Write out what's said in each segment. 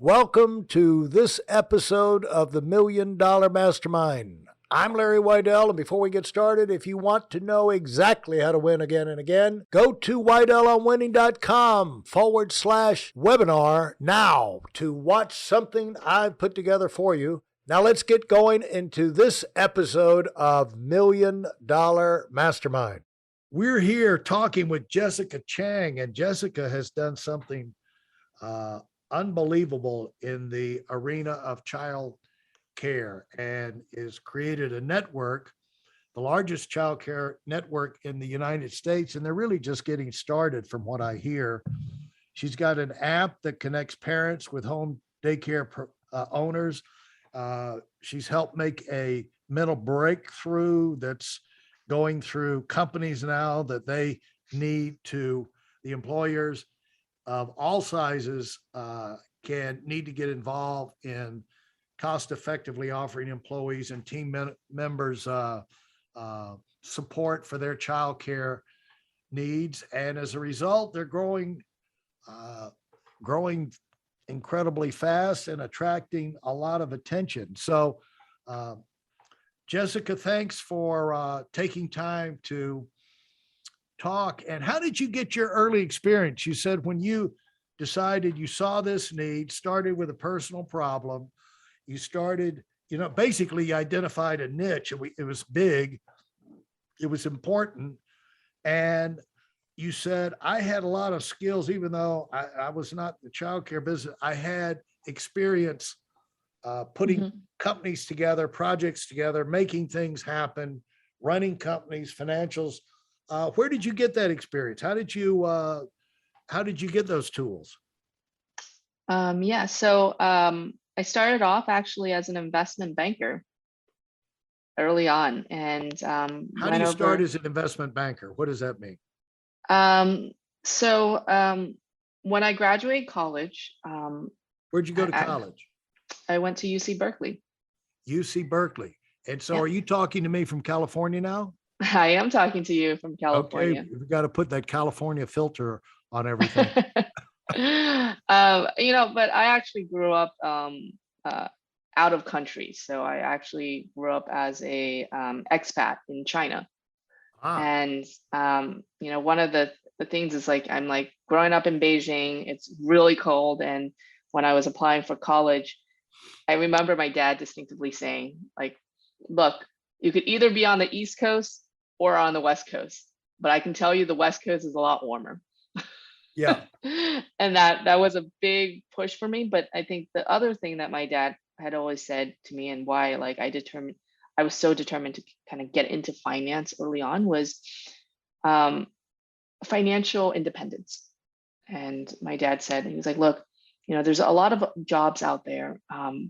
Welcome to this episode of the $1 Million Mastermind. I'm Larry Weidel, and before we get started, if you want to know exactly how to win again and again, go to weidelonwinning.com/webinar now to watch something I've put together for you. Now let's get going into this episode of $1 Million Mastermind. We're here talking with Jessica Chang, and Jessica has done something unbelievable in the arena of child care and is created a network, the largest child care network in the United States. And they're really just getting started from what I hear. She's got an app that connects parents with home daycare owners. She's helped make a mental breakthrough that's going through companies now that they need to, the employers of all sizes need to get involved in cost effectively offering employees and team members support for their child care needs. And as a result, they're growing incredibly fast and attracting a lot of attention. So Jessica, thanks for taking time to talk. And how did you get your early experience? You said when you decided you saw this need, started with a personal problem, you started, basically you identified a niche. It was big, it was important. And you said, I had a lot of skills, even though I was not the childcare business. I had experience putting companies together, projects together, making things happen, running companies, financials. Where did you get that experience? How did you get those tools? So I started off actually as an investment banker early on, and how do you start as an investment banker? What does that mean? When I graduated college, where'd you go to college? I went to UC Berkeley. UC Berkeley. And so, Are you talking to me from California now? I am talking to you from California. Okay, we've got to put that California filter on everything. But I actually grew up out of country. So I actually grew up as a expat in China. And one of the things is I'm growing up in Beijing. It's really cold, and when I was applying for college, I remember my dad distinctively saying, look, you could either be on the East Coast or on the West Coast, but I can tell you the West Coast is a lot warmer. Yeah. And that was a big push for me. But I think the other thing that my dad had always said to me, and why I was so determined to kind of get into finance early on, was financial independence. And my dad said, he was like, look, there's a lot of jobs out there,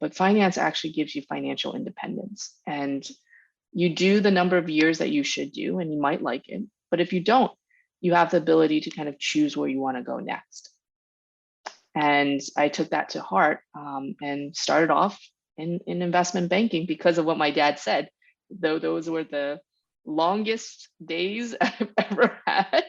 but finance actually gives you financial independence. And you do the number of years that you should do, and you might like it. But if you don't, you have the ability to kind of choose where you want to go next. And I took that to heart and started off in investment banking because of what my dad said, though those were the longest days I've ever had.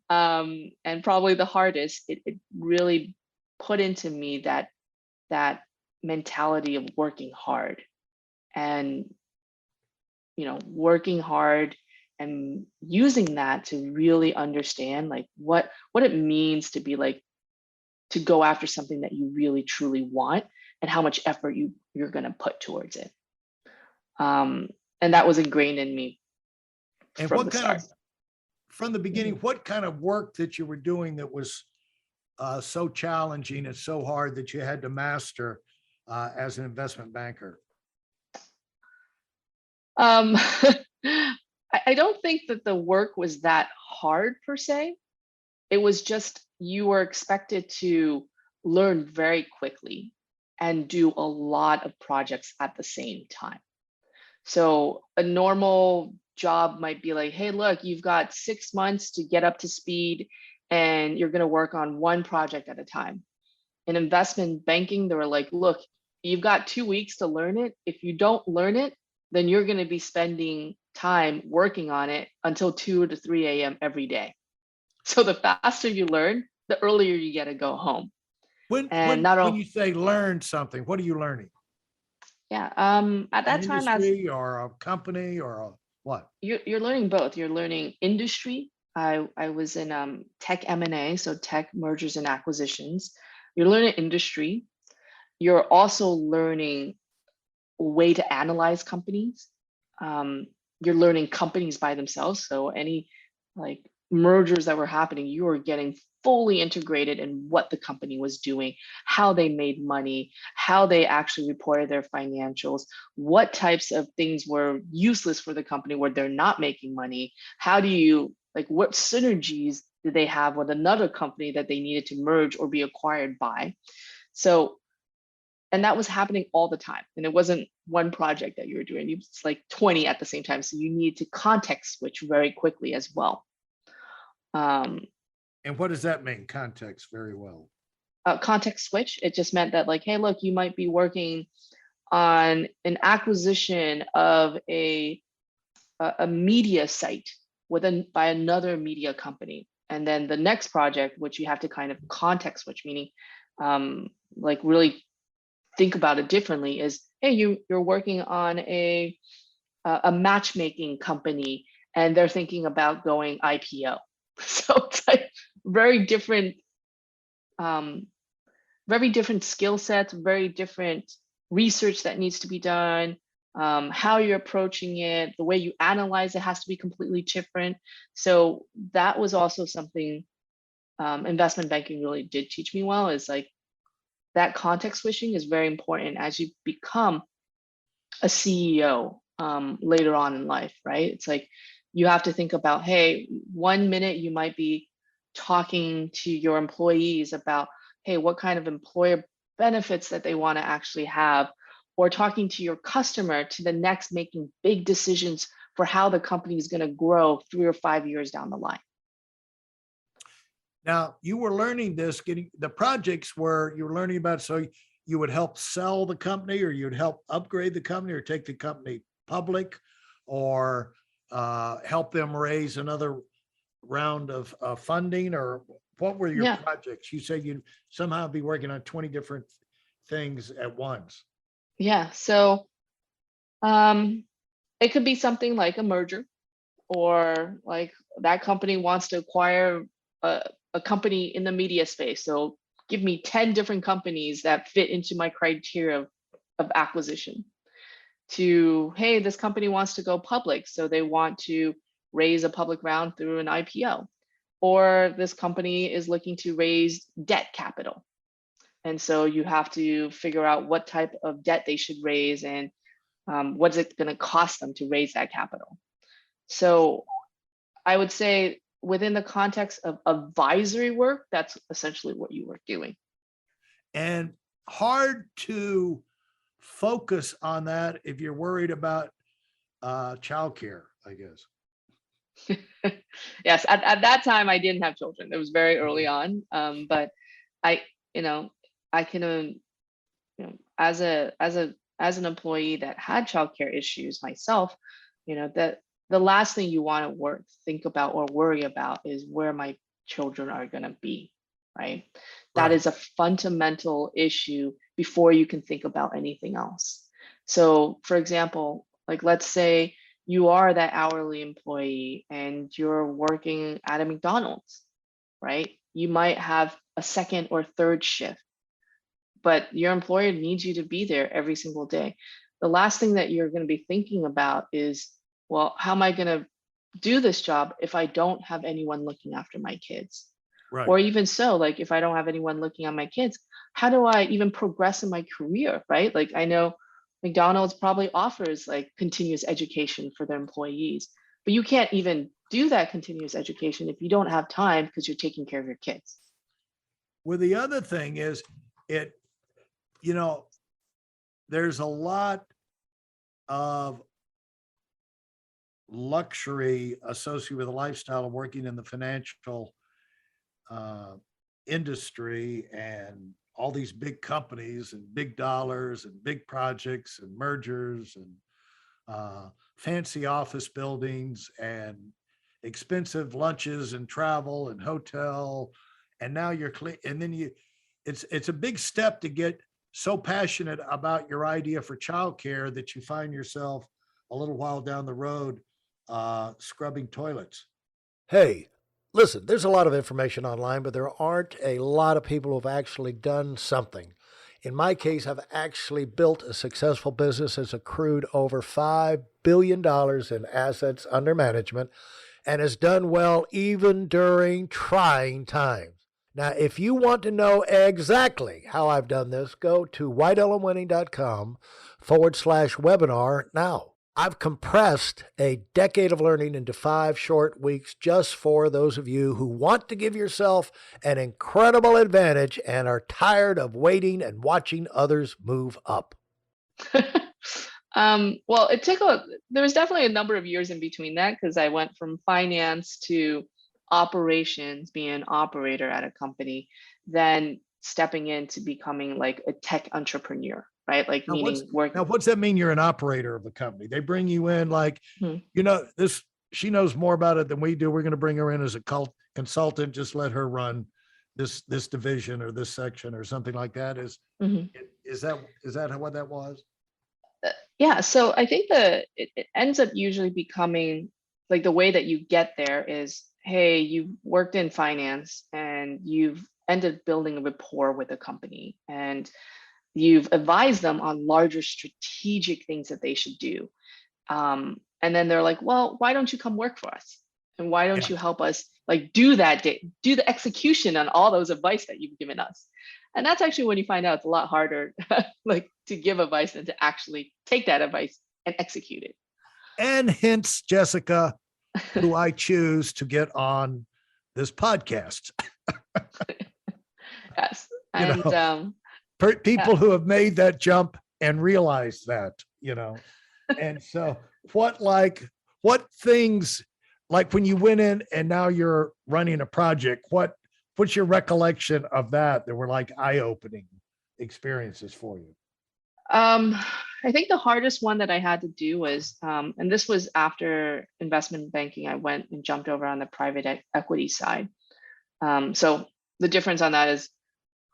And probably the hardest. It really put into me that mentality of working hard and working hard and using that to really understand what it means to be to go after something that you really truly want and how much effort you're going to put towards it. And that was ingrained in me. And from the beginning, what kind of work that you were doing that was so challenging and so hard that you had to master as an investment banker? I don't think that the work was that hard per se. It was just you were expected to learn very quickly and do a lot of projects at the same time. So a normal job might be hey, look, you've got 6 months to get up to speed and you're going to work on one project at a time. In investment banking, they were look, you've got 2 weeks to learn it. If you don't learn it, then you're going to be spending time working on it until 2 to 3 a.m. every day. So the faster you learn, the earlier you get to go home. When And when not when all, you say learn something, what are you learning? yeah, at An that time, as industry or a company or a what? you're learning both. You're learning industry. I was in tech M&A, so tech mergers and acquisitions. You're learning industry. You're also learning a way to analyze companies. Um, you're learning companies by themselves. So any like mergers that were happening, you were getting fully integrated in what the company was doing, how they made money, how they actually reported their financials, what types of things were useless for the company where they're not making money. How do you like what synergies did they have with another company that they needed to merge or be acquired by? So and that was happening all the time, and it wasn't one project that you were doing, it's like 20 at the same time, so you need to context switch very quickly as well. um, And what does that mean? Context very well. Context switch, it just meant that like, hey, look, you might be working on an acquisition of a media site by another media company, and then the next project, which you have to kind of context switch, meaning like really think about it differently, is hey, you're working on a matchmaking company and they're thinking about going IPO. So it's like very different, um, very different skill sets, very different research that needs to be done. How you're approaching it, the way you analyze it has to be completely different. So that was also something investment banking really did teach me well, is like that context switching is very important as you become a CEO later on in life, right? It's like you have to think about, hey, 1 minute you might be talking to your employees about, hey, what kind of employer benefits that they want to actually have, or talking to your customer to the next making big decisions for how the company is going to grow 3 or 5 years down the line. Now, you were learning this, getting the projects where you were learning about, so you would help sell the company, or you'd help upgrade the company, or take the company public, or help them raise another round of funding, or what were your Yeah. projects? You said you'd somehow be working on 20 different things at once. Yeah. So um, it could be something like a merger, or like that company wants to acquire a company in the media space. So give me 10 different companies that fit into my criteria of acquisition. To, hey, this company wants to go public, so they want to raise a public round through an IPO. Or this company is looking to raise debt capital. And so you have to figure out what type of debt they should raise, and what's it going to cost them to raise that capital. So I would say within the context of advisory work, that's essentially what you were doing. And hard to focus on that if you're worried about childcare, I guess. Yes, at that time I didn't have children. It was very early on, but I, you know, I can, as an employee that had childcare issues myself, that the last thing you want to think about or worry about is where my children are going to be, right? That Right. is a fundamental issue before you can think about anything else. So, for example, like let's say you are that hourly employee and you're working at a McDonald's, right? You might have a second or third shift, but your employer needs you to be there every single day. The last thing that you're going to be thinking about is, well, how am I going to do this job if I don't have anyone looking after my kids? Right. Or even so, like if I don't have anyone looking at my kids, how do I even progress in my career, right? Like I know McDonald's probably offers like continuous education for their employees, but you can't even do that continuous education if you don't have time because you're taking care of your kids. Well, the other thing is it, you know, there's a lot of luxury associated with the lifestyle of working in the financial uh, industry, and all these big companies and big dollars and big projects and mergers and fancy office buildings and expensive lunches and travel and hotel. And now you're clean. And then it's a big step to get so passionate about your idea for childcare that you find yourself a little while down the road scrubbing toilets. Hey, listen, there's a lot of information online, but there aren't a lot of people who've actually done something. In my case, I've actually built a successful business that's accrued over $5 billion in assets under management and has done well even during trying times. Now, if you want to know exactly how I've done this, go to whiteelmwinning.com/webinar now. I've compressed a decade of learning into 5 short weeks just for those of you who want to give yourself an incredible advantage and are tired of waiting and watching others move up. Well, there was definitely a number of years in between that because I went from finance to operations, being an operator at a company, then stepping into becoming like a tech entrepreneur, right? Like Now, meaning work. what's that mean? You're an operator of a company. They bring you in like, Hmm. this, she knows more about it than we do. We're going to bring her in as a consultant. Just let her run this division or this section or something like that. Mhm. Is that what that was? Yeah, so I think it ends up usually becoming like the way that you get there is, hey, you've worked in finance and you've ended up building a rapport with a company and you've advised them on larger strategic things that they should do. And then they're like, well, why don't you come work for us? And why don't Yeah. you help us like do the execution on all those advice that you've given us? And that's actually when you find out it's a lot harder like to give advice than to actually take that advice and execute it. And hence, Jessica, who I choose to get on this podcast. Yes. You And know, yeah. people who have made that jump and realized that, and so what things, like when you went in and now you're running a project, what's your recollection of that were like eye-opening experiences for you? I think the hardest one that I had to do was, and this was after investment banking, I went and jumped over on the private equity side. So the difference on that is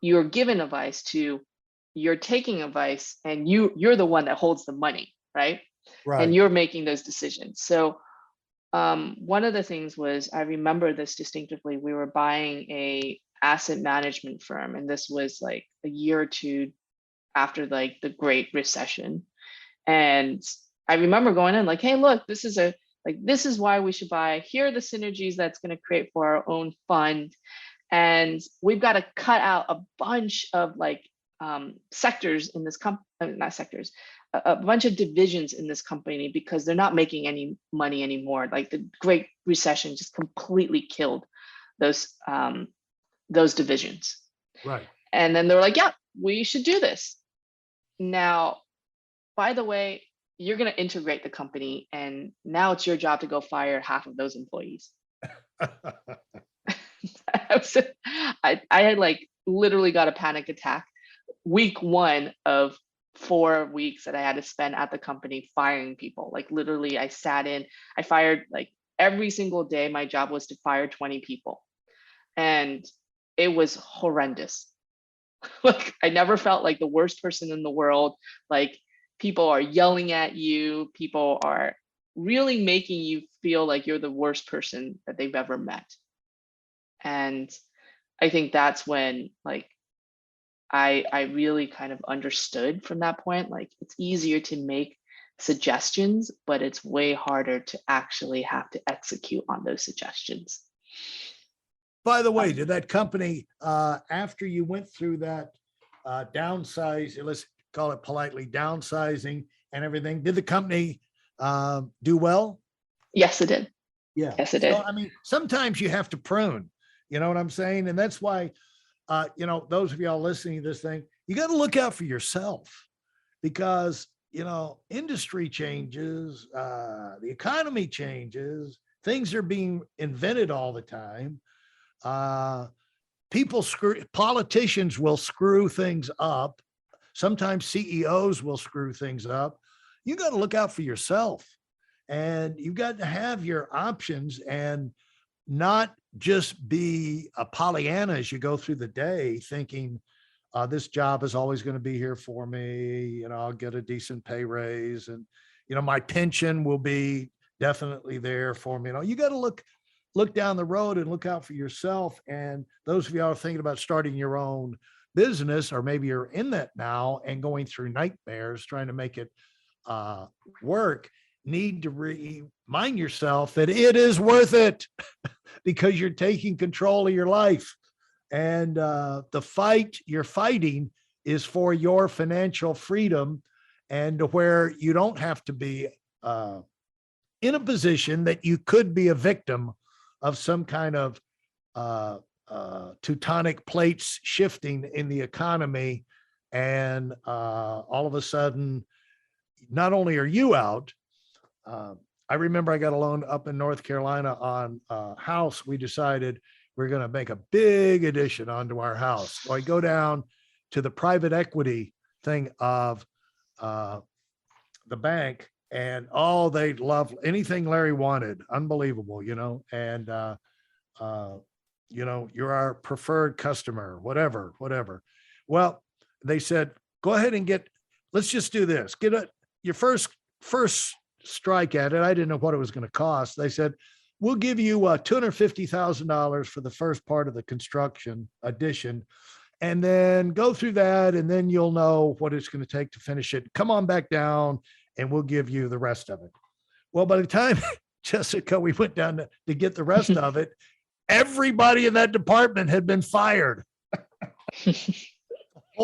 you're given advice to, you're taking advice and you're the one that holds the money, right? Right. And you're making those decisions. So one of the things was, I remember this distinctively, we were buying a asset management firm, and this was like a year or two after like the Great Recession. And I remember going in like, hey, look, this is why we should buy. Here are the synergies that's going to create for our own fund. And we've got to cut out a bunch of like sectors in this company, not sectors, a bunch of divisions in this company because they're not making any money anymore. Like the Great Recession just completely killed those divisions. Right. And then they were like, yeah, we should do this. Now, by the way, you're going to integrate the company, and now it's your job to go fire half of those employees. I had like literally got a panic attack week 1 of 4 weeks that I had to spend at the company firing people. Like literally, I fired like every single day. My job was to fire 20 people, and it was horrendous. Like I never felt like the worst person in the world. Like people are yelling at you. People are really making you feel like you're the worst person that they've ever met. And I think that's when like I really kind of understood from that point, like it's easier to make suggestions, but it's way harder to actually have to execute on those suggestions. By the way, did that company, after you went through that downsize, let's call it politely downsizing and everything, did the company do well? Yes, it did. Yeah. Yes, it did. So, I mean, sometimes you have to prune, you know what I'm saying? And that's why, those of y'all listening to this thing, you got to look out for yourself because, industry changes, the economy changes, things are being invented all the time. Politicians will screw things up. Sometimes CEOs will screw things up. You got to look out for yourself, and you've got to have your options and not just be a Pollyanna as you go through the day thinking this job is always going to be here for me. I'll get a decent pay raise, and, my pension will be definitely there for me. You got to look down the road and look out for yourself. And those of y'all thinking about starting your own business, or maybe you're in that now and going through nightmares trying to make it work, need to remind yourself that it is worth it because you're taking control of your life. And the fight you're fighting is for your financial freedom, and to where you don't have to be in a position that you could be a victim of some kind of tectonic plates shifting in the economy. And all of a sudden, not only are you out, I remember I got a loan up in North Carolina on a house. We decided we're going to make a big addition onto our house. So I go down to the private equity thing of the bank, and they love anything Larry wanted. Unbelievable, and you're our preferred customer, whatever. Well, they said, go ahead and let's just do this. Your first strike at it. I didn't know what it was going to cost. They said, we'll give you $250,000 for the first part of the construction addition, and then go through that, and then you'll know what it's going to take to finish it. Come on back down, and we'll give you the rest of it. Well, by the time, Jessica, we went down to get the rest of it, everybody in that department had been fired.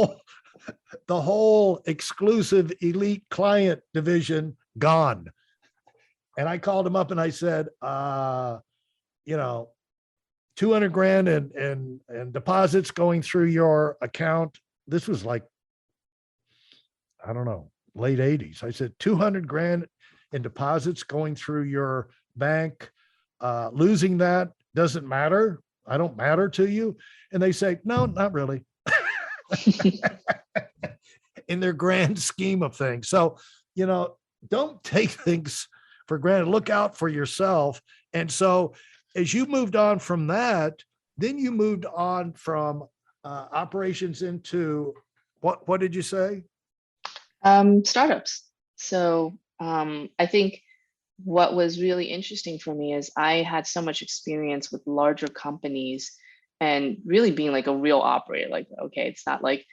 The whole exclusive elite client division gone. And I called him up and I said, $200,000 and deposits going through your account. This was like, I don't know, late 80s. I said, $200,000 in deposits going through your bank. Losing that doesn't matter. I don't matter to you. And they say, no, not really. In their grand scheme of things. So, don't take things for granted. Look out for yourself. And so as you moved on from that, then you moved on from operations into what did you say? Startups. So I think what was really interesting for me is I had so much experience with larger companies and really being like a real operator. Like, okay, it's not like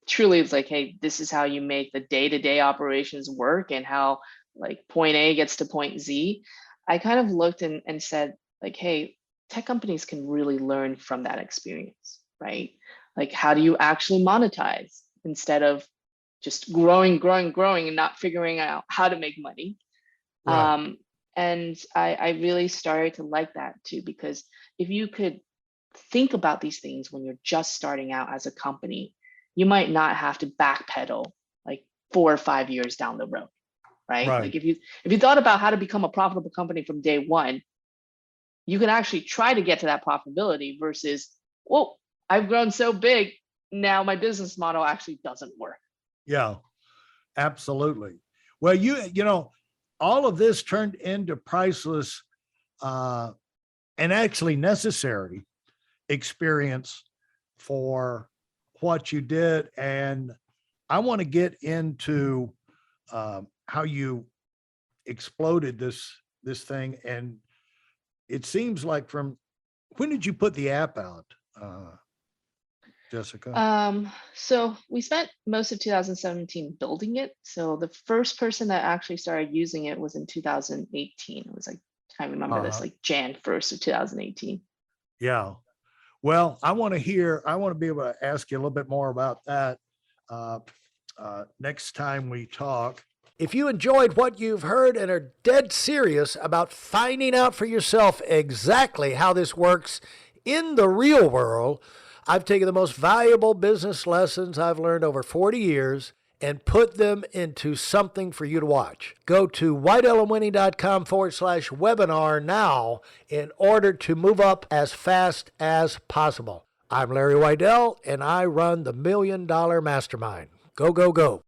truly it's like, hey, this is how you make the day-to-day operations work and how like point A gets to point Z. I kind of looked and said like, hey, tech companies can really learn from that experience, right? Like, how do you actually monetize instead of just growing and not figuring out how to make money? Right. And I really started to like that too, because if you could think about these things when you're just starting out as a company, you might not have to backpedal like 4 or 5 years down the road, right? Right. Like if you thought about how to become a profitable company from day one, you can actually try to get to that profitability versus, well, I've grown so big, now my business model actually doesn't work. Yeah, absolutely. Well, all of this turned into priceless and actually necessary experience for what you did. And I want to get into how you exploded this thing. And it seems like when did you put the app out, Jessica? So we spent most of 2017 building it. So the first person that actually started using it was in 2018. It was like, I remember this, like Jan 1st of 2018. Yeah. Well, I want to be able to ask you a little bit more about that next time we talk. If you enjoyed what you've heard and are dead serious about finding out for yourself exactly how this works in the real world, I've taken the most valuable business lessons I've learned over 40 years and put them into something for you to watch. Go to whiteelemwinning.com/webinar now in order to move up as fast as possible. I'm Larry Weidel, and I run the $1 Million Mastermind. Go, go, go.